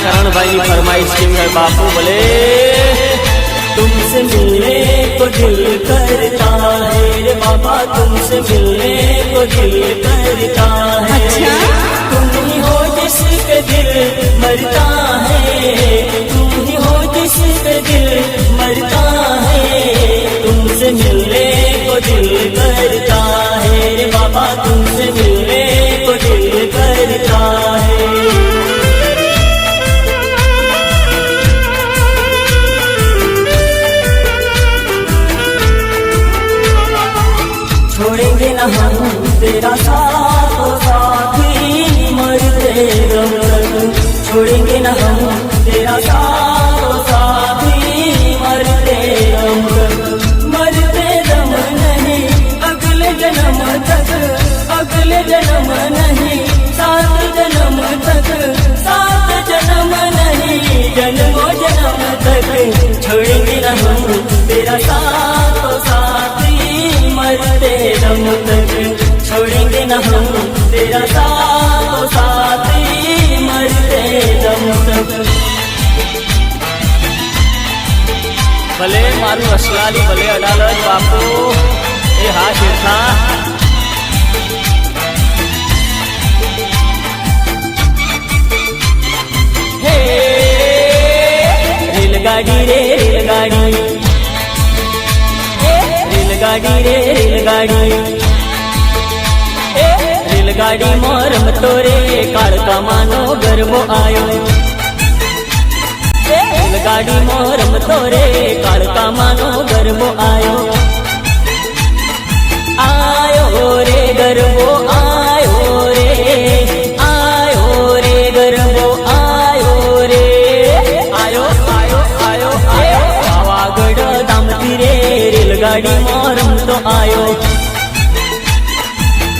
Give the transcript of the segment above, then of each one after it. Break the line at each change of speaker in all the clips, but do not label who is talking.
करण भाई की फरमाइश की है बापू बोले
तुमसे मिलने को दिल करता है रे बाबा, तुमसे मिलने को दिल करता है। तुम ही हो जिसके दिल मरता है, तुम ही हो जिसके दिल मरता है। तुमसे मिलने को दिल करता है रे बाबा, तुमसे मिलने को दिल करता है। छोड़ेंगे न हम तेरा साथ साथी मरते दम तक, छोड़ेंगे न हम तेरा साथ साथी मरते दम तक। मरते दम नहीं अगले जन्म तक, अगले जन्म नहीं सात जन्म तक, सात जन्म नहीं जन्मों जन्म तक। छोड़ेंगे न हम तेरा साथ साथी मरते दम तक, छोड़ेंगे न हम तेरा साथ साथी मरते दम तक।
भले मारू असलाली भले अडालत बापू ए हा शेठा
हे रेलगाड़ी रे रेलगाड़ी, रेलगाड़ी रे रेलगाड़ी, रेलगाड़ी मोरम तोरे काड़का मानो गरबो आयो। रेलगाड़ी मोरम तोरे काड़का मानो गरबो आयो। आयो रे गरबो आयो रे, आयो रे गरबो आयो रे, आयो आयो आयो आयो। पावागढ़ दामती रे रेलगाड़ी मोरम तो आयो।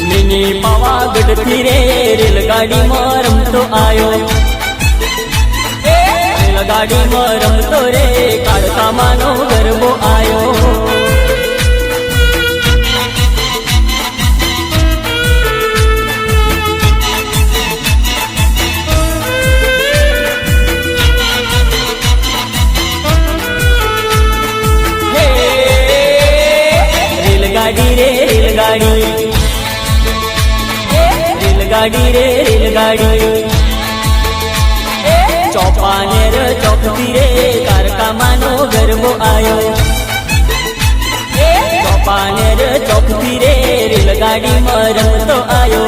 मिनी पावागढ़ थी रे रेलगाड़ी मोरम तो आयो। रेलगाड़ी मोरम तो रे काड़का मानो गरबो आयो। रेलगाड़ी रे रेलगाड़ी, रेलगाड़ी रे रेलगाड़ी, चौपानेर चौकती रे काड़का मानो गरबो आयो। चौपानेर चौकती रे रेलगाड़ी मोरम तो आयो।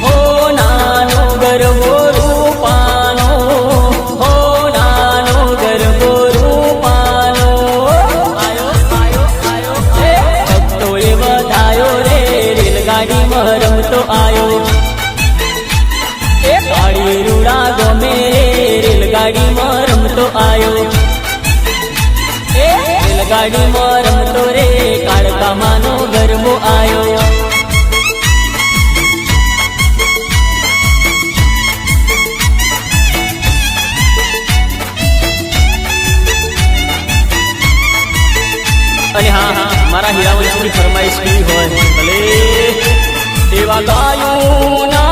हो नानो गरबो रूपानो, हो नानो गरबो रूपानो, आयो आयो आयो। भक्तोए बधायो रे रेलगाड़ी मोरम तो आयो। गाड़ी रूड़ा गमे रेलगाड़ी मोरम तो आयो। रेलगाड़ी मोरम तो रे काड़का मानो गरबो आयो।
अरे हाँ हाँ मारा हीरावंश की फरमाइश की हो भले एवा गायूं ना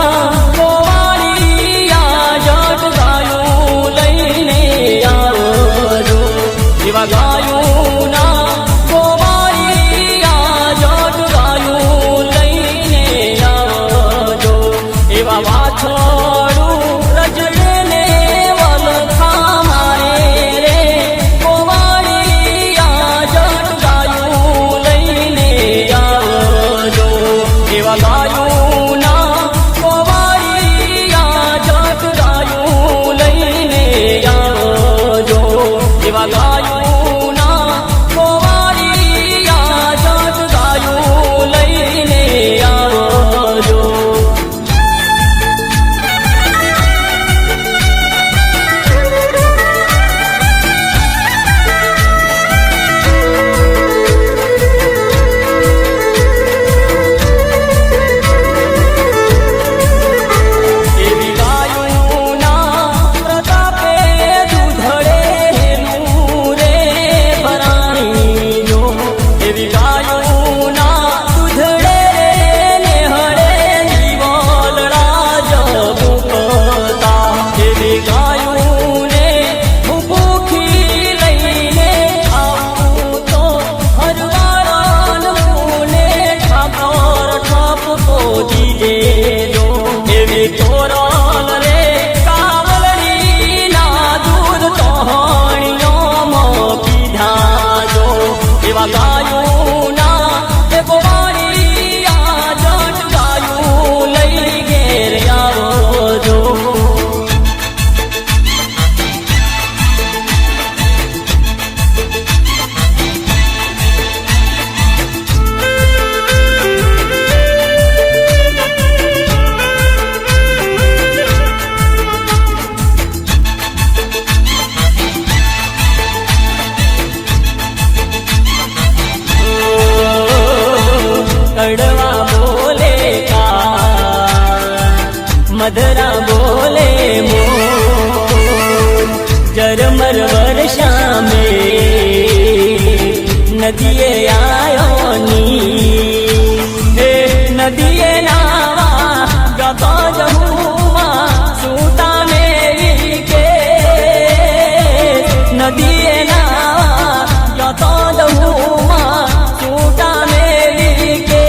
एवा गायूं ना गोवारिया जट गायूं लईने आवजो। एवा वाछड़ू रजने वल खामारे रे गोवारिया जट गायूं लईने आवजो। एवा गायूं ना गोवारिया जट गायूं लईने आवजो। एवा गायूं
झरमर वर्षा में नदिये आयोनी हे नदिये नावा गतो जमुआ सूता मेरी के नदिये नावा गतो जमुआ सूता मेरी के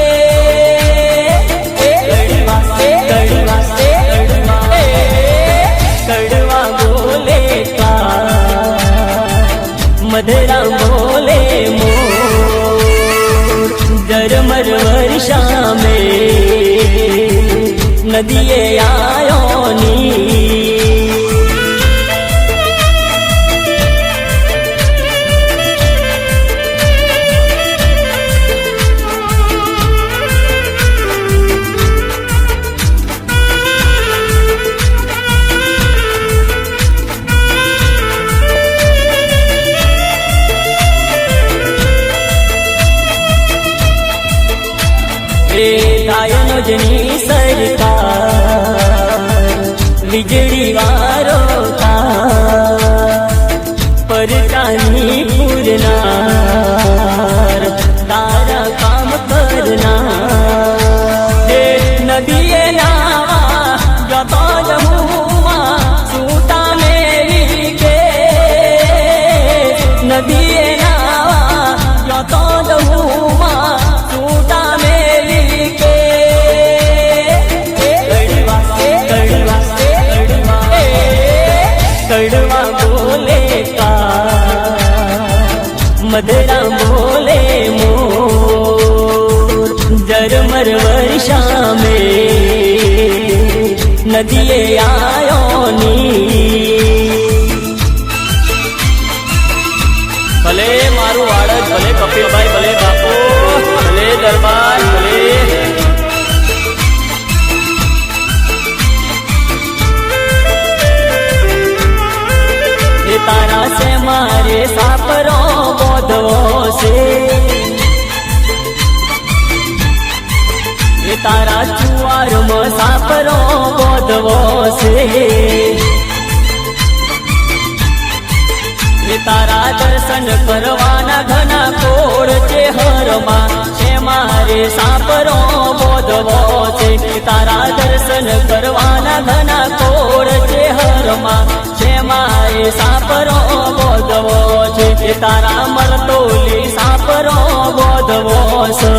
कड़वा बोले का मधुरा बोले मोर झरमर वर्षा में नदिये आयोनी गायनो जनी सरकार वीजળી वारो था परचानी पूरनार तारा काम करना हे नदिये नावा जतो जमुआ सूता मेरी के नदिये नावा जतो जमुआ सूता कड़वा बोले का मधुरा बोले मोर झरमर वर्षा में नदिये आयोनी
ભલે મારું વાળજ ભલે કપિલભાઈ ભલે બાપુ ભલે દરબાર ભલે
तारा से मारे सापरो बोधवो से तारा चुआर में सापरो बोधवो से तारा दर्शन करवाना घना कोड़ चेहरमा से मारे सापरो बोधवो से तारा दर्शन करवाना घना कोड़ चेहरमा मारे सापरो बोधवो छे तारा मरतोली सापरो बोधवो से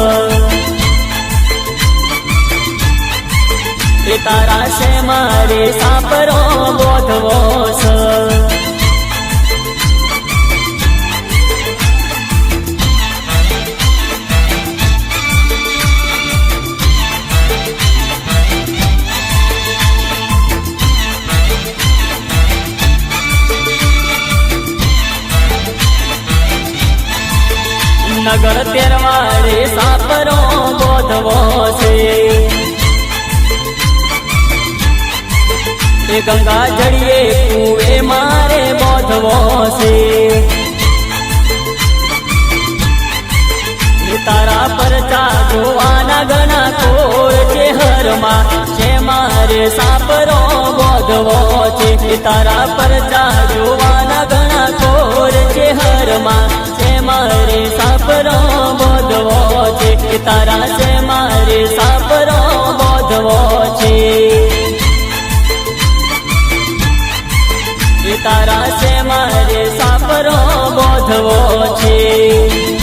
तारा से मारे सापरो बोधवो नगर तेरवाड़े सापरो बोधवो से गंगा जड़िए कुए मारे बोधवो से तारा परचा जोवाना घना कोर चेहरमा छे मारे सापरो बोधवो छे तारा परचा जोवाना घना कोर चेहरमा मारे सापरो बोधवो छे तारा से मारे सापरो बोधवो छे तारा से मारे सापरो बोधवो छे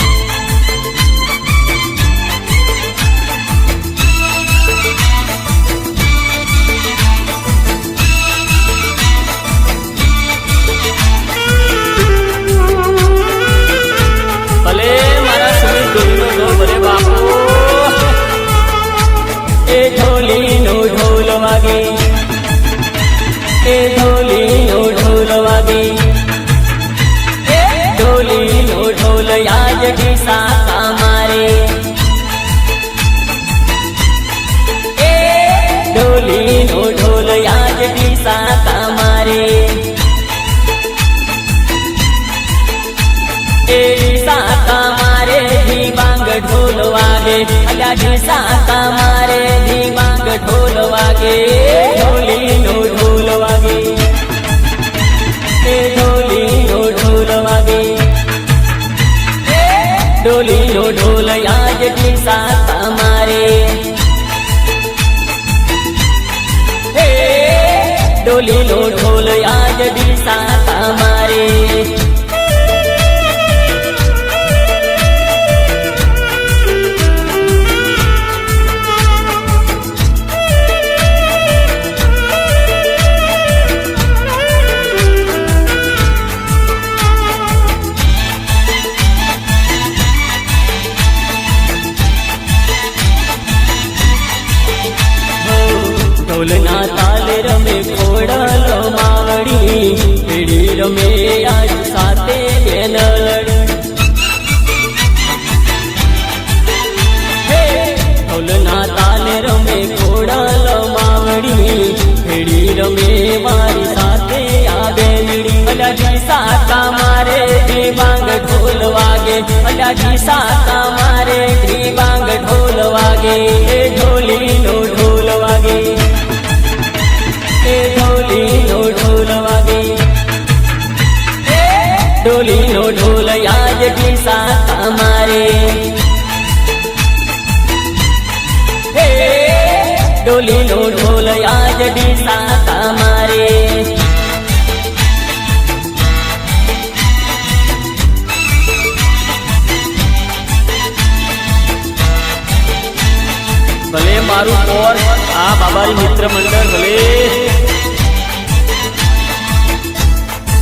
ભલે બાપુ
એ ઢોલી નો ઢોલ વાગે એ ઢોલી નો ઢોલ વાગે ઢોલી નો ઢોલ યાદ ડીસા મારે ઢોલી નો ઢોલ યાદ ડીસા મારે ढोल वागे अल्या ढीसा मारे धीमांग ढोल वागे ढोली नो ढोल वागे ढोल વાગે ડોલીનો ઢોલ યાજટી સાતા મારે ડોલીનો ઢોલ યાજટી સાતા મારે ઢોલના તાલ રમે ખોડલ માવડી પીડી રમે આજ સાથે બેનલડી ઢોલના તાલ રમે ખોડલ માવડી પીડી રમે મારી સાથે આ બેનડી અલાજી સાતા મારે ધ્રીબાંગ ઢોલ વાગે અલાજી સાતા મારે ધ્રીબાંગ ઢોલ વાગે ઢોલીનો ઢોલ વાગે ડોલીનો ઢોલ વાગે ડોલીનો ઢોલ યાજટી સાતા મારે ડોલીનો ઢોલ યાજટી સાતા મારે
ભલે મારું કોર આ બાબારી મિત્ર મંડળ ભલે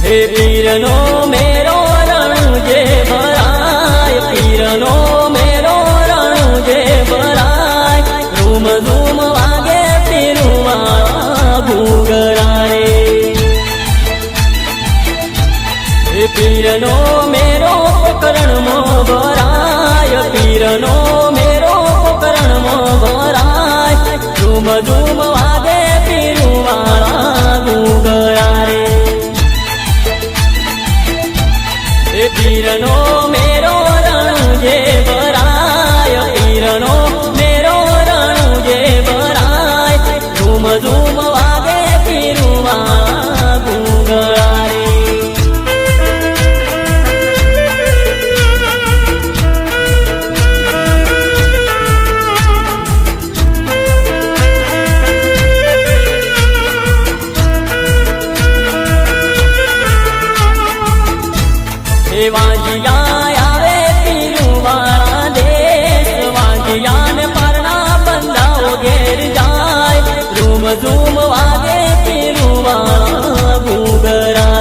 હે પીરનો મેરો રણુ જે ભરાય પીરનો મેરો રણુ જે ભરાય ધૂમ ધૂમ વાગે પીરુમાં ઘૂંઘરા રે હે પીરનો મેરો પોકરણમાં ભરાય પીરનો મેરો પોકરણમાં ભરાય ધૂમ ધૂમ વાગે પીરુમાં ઘૂંઘરા રે પીરનો મેરો રણુ જે ભરાય પીરનો મેરો રણુ જે ભરાય ધૂમ ધૂમ વાગે પીરુમાં ઘૂંઘરા રે વાંજિયા આવે પીરુવાળા દેશ વાંજિયાને પરના બંધાઓ ઘેર જાય ધૂમ ધૂમ વાગે પીરુવાળા ઘૂંઘરા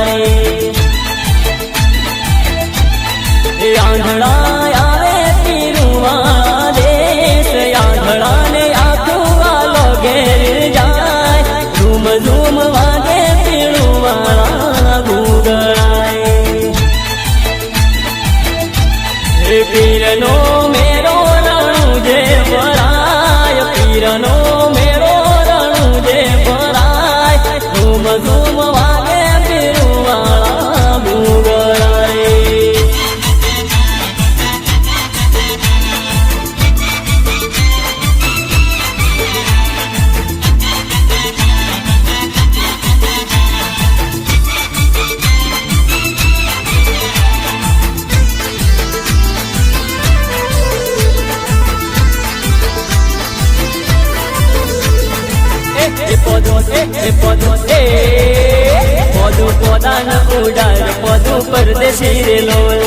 રે આંધળા આવે પીરુવાળા દેશ આંધળાને આખું વાલો ઘેર જાય ધૂમ ધૂમ વાગે પીરુવાળા ઘૂંઘરા પીરનો મેરો રણુ જે ભરાય પીરનો મેરો રણુ જે ભરાય ધૂમ ધૂમ વાગે પીરુવાળા ઘૂંઘરા રે પોદું પોદાન ઉડાર પોદું પરદેશી રે લોલ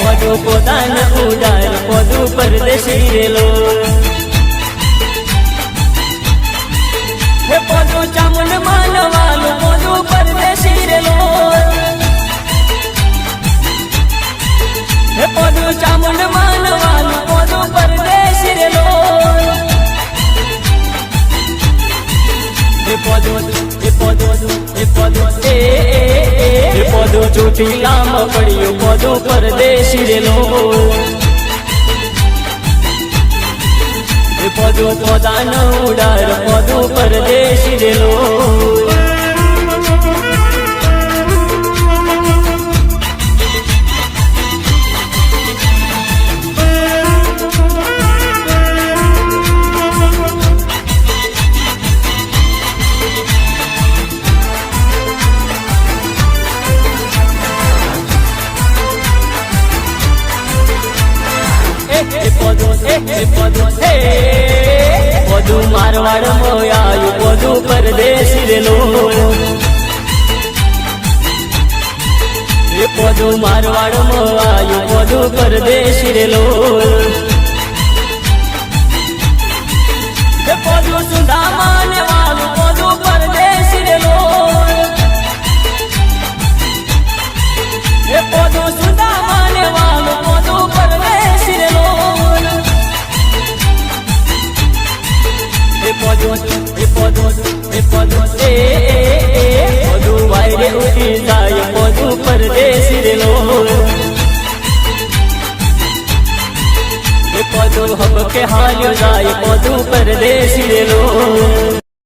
પોદું પોદાન ઉડાર પોદું પરદેશી રે લોલ પોદું ચામુંડ માનવાલું પોદું પરદેશી રે લોલ પોદું ચામુંડ માનવાલું પોદું પરદેશી રે લોલ પોદું ચોટીલામાં પડ્યું પોદું પરદેશી રે લોલ પોદું પોદાન ઉડાર પોદું પરદેશી રે લોલ
મારવાડ મોયાયું બધું પરદેશી રેલો એ બધું મારવાડ મોયાયું બધું પરદેશી રેલો એ બધું સુદામા ને વાલું બધું પરદેશી રેલો એ બધું સુદામા ને વાલું બધું પરદેશી રેલો બધું વાયરે ઉડી જાય બધું પરદેશી રેલો બધું હબ કે હાલ્યો જાય બધું પરદેશી રેલો